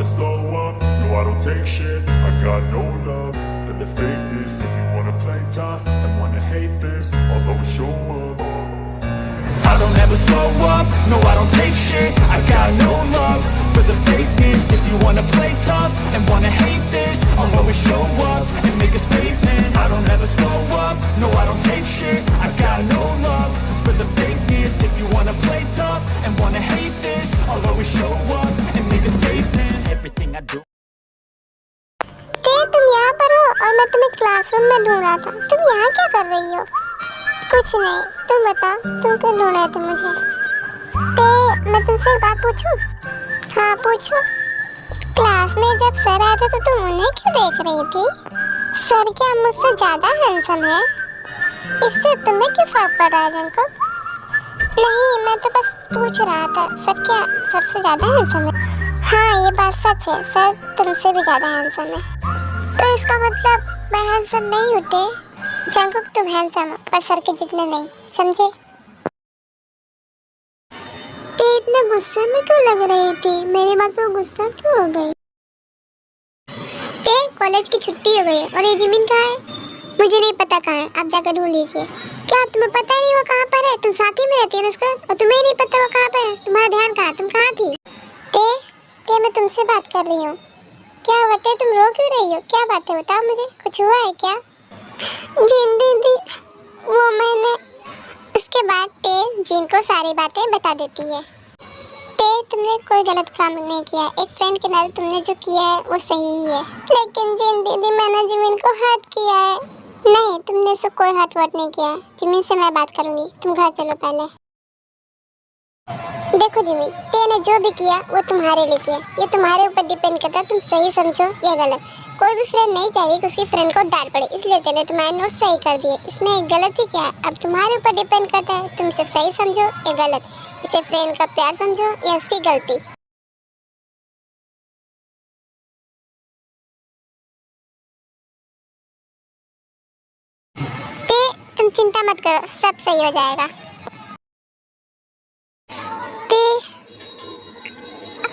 never slow up, no I don't take shit. I got no love for the fakeness. If you wanna play tough and wanna hate this, I'll always show up. I don't ever slow up, no I don't take shit. I got no love for the fakeness. If you wanna play tough and wanna hate this, I'll always show up and make a statement. I don't ever slow up, no I don't take shit. I got no love for the fakeness. If you wanna play tough and wanna hate this, I'll always show up and make a statement. Everything I do. तुम यहाँ पर हो और मैं तुम्हें classroom में ढूंढ रहा था। तुम यहाँ क्या कर रही हो? कुछ नहीं, तुम बताओ, तुम क्यों ढूंढ रहे थे मुझे? मैं तुमसे एक बात पूछूं? हाँ पूछो। क्लास में जब सर आए थे तो तुम उन्हें क्यों देख रही थी? सर क्या मुझसे ज्यादा हैंडसम है? इससे तुम्हें क्यों फर्क पड़ रहा है जंको? नहीं, मैं तो बस पूछ रहा था, सर क्या सबसे ज्यादा हैंडसम है? हाँ ये बात सच है, सर तुमसे भी ज्यादा हैंडसम है। तो इसका मतलब मैं हैंडसम नहीं उठे? जंकुक तुम हैंडसम हो पर सर के जितने नहीं, समझे? ते इतने गुस्से में क्यों लग रही थी? मेरी बात पे गुस्सा क्यों हो गई? ते कॉलेज की छुट्टी हो गई है और ये जिमिन कहाँ है? मुझे नहीं पता कहाँ है, आप जाकर ढूंढ लीजिए। क्या तुम्हें पता नहीं वो कहाँ पर है? तुम साथ ही में रहती है ना उसका, और तुम्हें नहीं पता वो कहाँ पर है? तुम्हारा ध्यान कहाँ? तुम कहाँ थी? ते मैं तुमसे बात कर रही हूँ। क्या बटे तुम रो क्यों रही हो? क्या बात है बताओ मुझे, कुछ हुआ है क्या? जिन दीदी, वो मैंने उसके बाद ते जिन को सारी बातें बता देती है। ते तुमने कोई गलत काम नहीं किया, एक फ्रेंड के नाते तुमने जो किया है वो सही ही है। लेकिन जिन दीदी मैंने जिमिन को हर्ट किया है। नहीं, तुमने से कोई हर्ट वर्ट नहीं किया। जिमिन से मैं बात करूंगी, तुम घर चलो पहले। देखो जिमिन, ते ने जो भी किया वो तुम्हारे लिए किया, ये तुम्हारे ऊपर डिपेंड करता है, तुम सही समझो या गलत। कोई भी फ्रेंड नहीं चाहिए कि उसकी फ्रेंड को डांट पड़े, इसलिए तेने तुम्हारे नोट सही कर दिए। इसमें गलती क्या है? अब तुम्हारे ऊपर डिपेंड करता है, तुम इसे सही समझो या गलत, इसे फ्रेंड का प्यार समझो या उसकी गलती। ते तुम चिंता मत करो, सब सही हो जाएगा।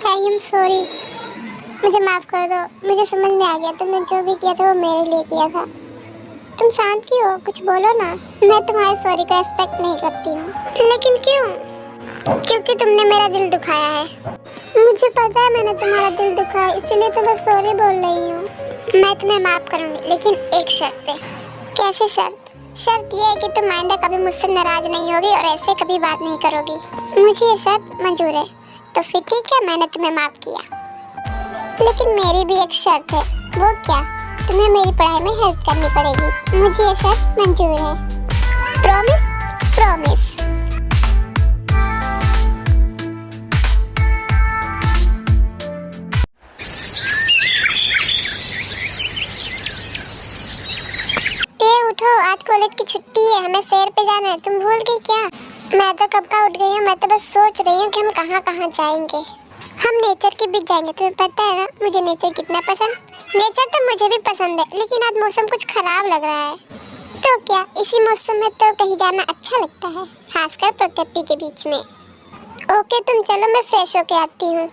आई एम सॉरी, मुझे माफ़ कर दो। मुझे समझ में आ गया तुमने जो भी किया था वो मेरे लिए किया था। तुम शांत क्यों हो? कुछ बोलो ना। मैं तुम्हारे सॉरी का एक्सपेक्ट नहीं करती हूँ। लेकिन क्यों? क्योंकि तुमने मेरा दिल दुखाया है। मुझे पता है मैंने तुम्हारा दिल दुखाया, इसीलिए तो बस सॉरी बोल रही हूँ। मैं तुम्हें माफ़ करूँगी, लेकिन एक शर्त पे। कैसे शर्त? शर्त ये है कि तुम आइंदा कभी मुझसे नाराज़ नहीं होगी और ऐसे कभी बात नहीं करोगी। मुझे ये शर्त मंजूर है। तो फिर ठीक है, मैंने तुम्हें माफ़ किया। लेकिन मेरी भी एक शर्त है। वो क्या? तुम्हें मेरी पढ़ाई में हेल्प करनी पड़ेगी। मुझे ये शर्त मंजूर है। प्रॉमिस? प्रॉमिस। ते उठो, आज कॉलेज की छुट्टी है, हमें सैर पे जाना है। तुम भूल गई क्या? मैं तो कब का उठ गई हूँ, मैं तो बस सोच रही हूँ कि हम कहाँ कहाँ जाएंगे। हम नेचर के बीच जाएंगे। तुम्हें पता है ना मुझे नेचर कितना पसंद। नेचर तो मुझे भी पसंद है, लेकिन आज मौसम कुछ खराब लग रहा है। तो क्या इसी मौसम में तो कहीं जाना अच्छा लगता है, खासकर प्रकृति के बीच में। ओके तुम चलो, मैं फ्रेश होके आती हूँ।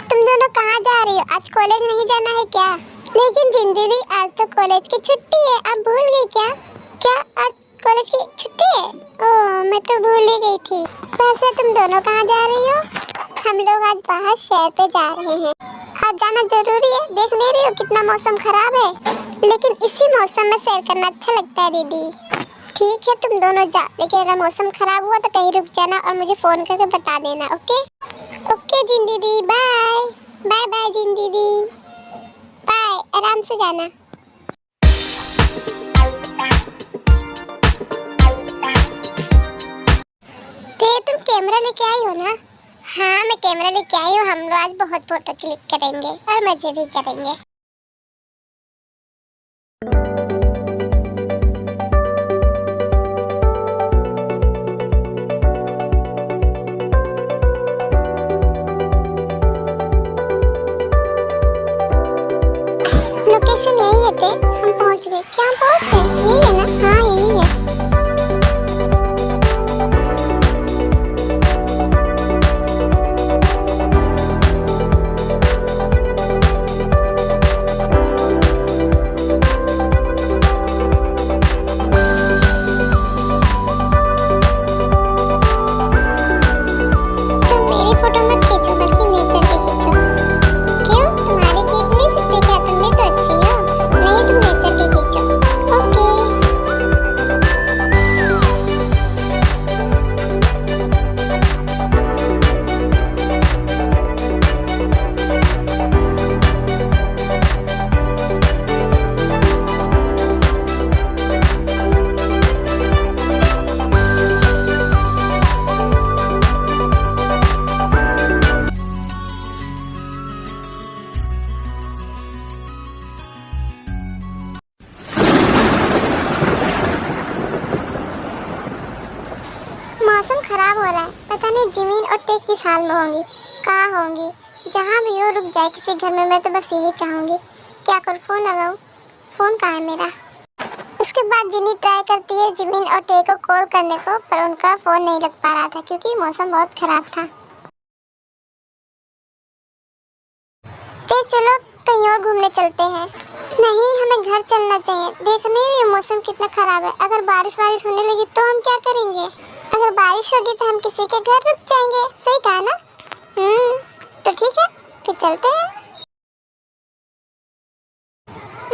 तुम दोनों कहाँ जा रही हो? आज कॉलेज नहीं जाना है क्या? लेकिन जिन दीदी, आज तो कॉलेज की छुट्टी है, आप भूल गई क्या? क्या आज कॉलेज की छुट्टी है? ओह, मैं तो भूल ही गई थी। वैसे तुम दोनों कहाँ जा रही हो? हम लोग आज बाहर शहर पे जा रहे हैं। आज जाना जरूरी है, देख नहीं रही हो कितना मौसम खराब है। लेकिन इसी मौसम में सैर करना अच्छा लगता है दीदी। ठीक है तुम दोनों जाओ, लेकिन अगर मौसम खराब हुआ तो कहीं रुक जाना और मुझे फ़ोन करके बता देना। ओके? ओके जिन दीदी, बाय बाय। बाय जिन दीदी, बाय, आराम से जाना। तुम कैमरा लेके आई हो ना? हाँ मैं कैमरा लेके आई हूँ। हम लोग आज बहुत फोटो क्लिक करेंगे और मजे भी करेंगे। लोकेशन यही है ते, हम पहुँच गए। क्या हम पहुँच गए? यही है ना? हाँ यही है। पता नहीं जिमीन और टेक किस हाल में होंगी, कहाँ होंगी। जहाँ भी हो रुक जाए किसी घर में, मैं तो बस यही चाहूँगी। क्या करूँ, फ़ोन लगाऊँ? फ़ोन कहाँ है मेरा? उसके बाद जिनी ट्राई करती है जिमीन और टे को कॉल करने को, पर उनका फ़ोन नहीं लग पा रहा था क्योंकि मौसम बहुत ख़राब था। चलो कहीं और घूमने चलते हैं। नहीं, हमें घर चलना चाहिए। देख नहीं रही मौसम कितना खराब है। अगर बारिश होने लगी तो हम क्या करेंगे? अगर बारिश होगी तो हम किसी के घर रुक जाएंगे। सही कहा ना? तो ठीक है, फिर चलते हैं।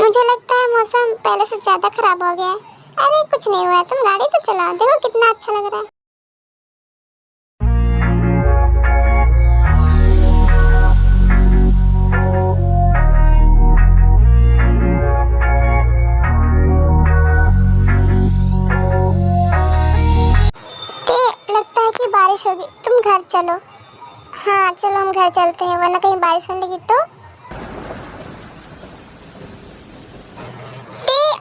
मुझे लगता है मौसम पहले से ज्यादा खराब हो गया है। अरे कुछ नहीं हुआ, तुम गाड़ी तो चलाओ, देखो कितना अच्छा लग रहा है। बारिश होगी, तुम घर चलो। हाँ चलो हम घर चलते हैं, वरना कहीं बारिश होने लगी तो।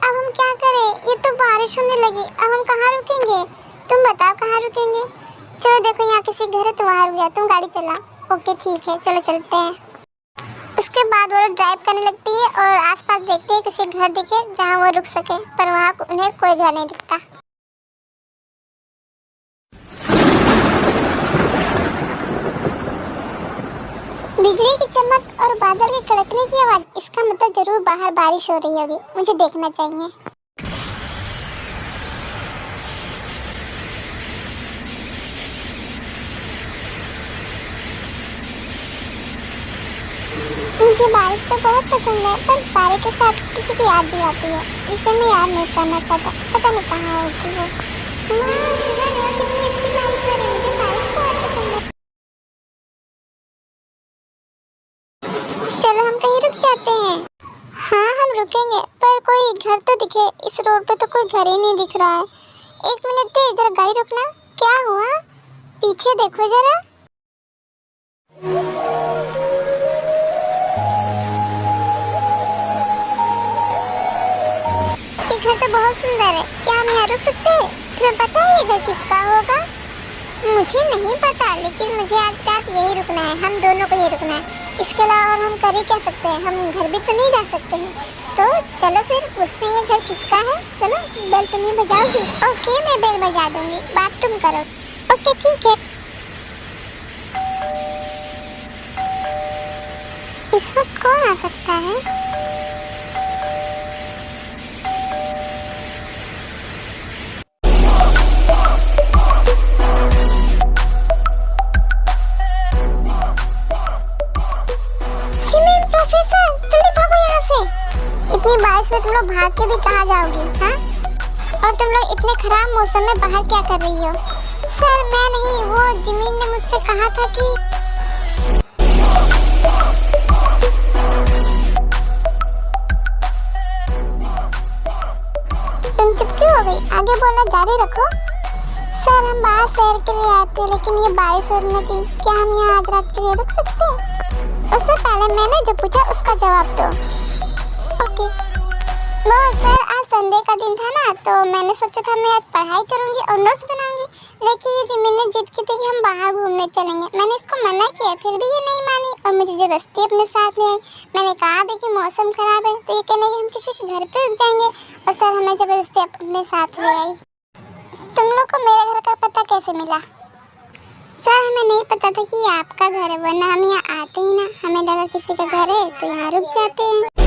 अब हम क्या करें? ये तो बारिश होने लगी, अब हम कहाँ रुकेंगे? तुम बताओ कहाँ रुकेंगे? चलो देखो यहाँ किसी घर है तो वहाँ रुक जाओ, तुम गाड़ी चला। ओके ठीक है, चलो चलते हैं। उसके बाद वो लोग ड्राइव करने लगती है और आसपास देखते हैं किसी घर दिखे जहाँ वो रुक सके, पर वहाँ उन्हें कोई घर नहीं दिखता। बिजली की चमक और बादल के कड़कने की आवाज, इसका मतलब जरूर बाहर बारिश हो रही होगी। मुझे देखना चाहिए। मुझे बारिश तो बहुत पसंद है, पर बारिश के साथ किसी की याद भी आती है, जिसे मैं याद नहीं करना चाहता। पता नहीं कहाँ होगी वो। कितनी अच्छी बारिश हो रही है, मुझे बारिश बहुत पसंद है। चलो हम कहीं रुक जाते हैं। हाँ हम रुकेंगे, पर कोई घर तो दिखे। इस रोड पे तो कोई घर ही नहीं दिख रहा है। एक मिनट दे, जरा गाड़ी रुकना। क्या हुआ? पीछे देखो जरा। ये घर तो बहुत सुंदर है, क्या हम यहाँ रुक सकते हैं? तुम्हें पता है ये घर किसका होगा? मुझे नहीं पता, लेकिन मुझे आज रात यही रुकना है। हम दोनों को यही रुकना है। इसके अलावा और हम कर ही क्या सकते हैं? हम घर भी तो नहीं जा सकते हैं। तो चलो फिर पूछते हैं ये घर किसका है। चलो, बेल तुम ही बजाओगी? ओके, मैं बेल बजा दूंगी, बात तुम करो। ओके ठीक है। इस वक्त कौन आ सकता है? इतनी बारिश में तुम लोग भाग के भी कहाँ जाओगी? हाँ, और तुम लोग इतने खराब मौसम में बाहर क्या कर रही हो? सर मैं नहीं, वो जिमीन ने मुझसे कहा था कि तुम चुप क्यों हो गई? आगे बोलना जारी रखो। सर हम बाहर सैर के लिए आए थे, लेकिन ये बारिश होने की, क्या हम यहाँ आज रात के लिए रुक सकते हैं? उससे पहले मैंने जो पूछा उसका जवाब दो। ओके। वो सर आज संडे का दिन था ना, तो मैंने सोचा था मैं आज पढ़ाई करूंगी और नोट्स बनाऊंगी, लेकिन ये जिमीन ने जिद की थी कि हम बाहर घूमने चलेंगे। मैंने इसको मना किया, फिर भी ये नहीं मानी और मुझे जबरदस्ती अपने साथ ले आई। मैंने कहा भी कि मौसम खराब है, तो ये कहने कि हम किसी के घर पे रुक जाएंगे, और सर हमें जबरदस्ती अपने साथ ले आई। तुम लोग को मेरे घर का पता कैसे मिला? सर हमें नहीं पता था कि ये आपका घर है, वरना हम यहाँ आते ही ना। हमें लगा किसी का घर है तो यहाँ रुक जाते हैं।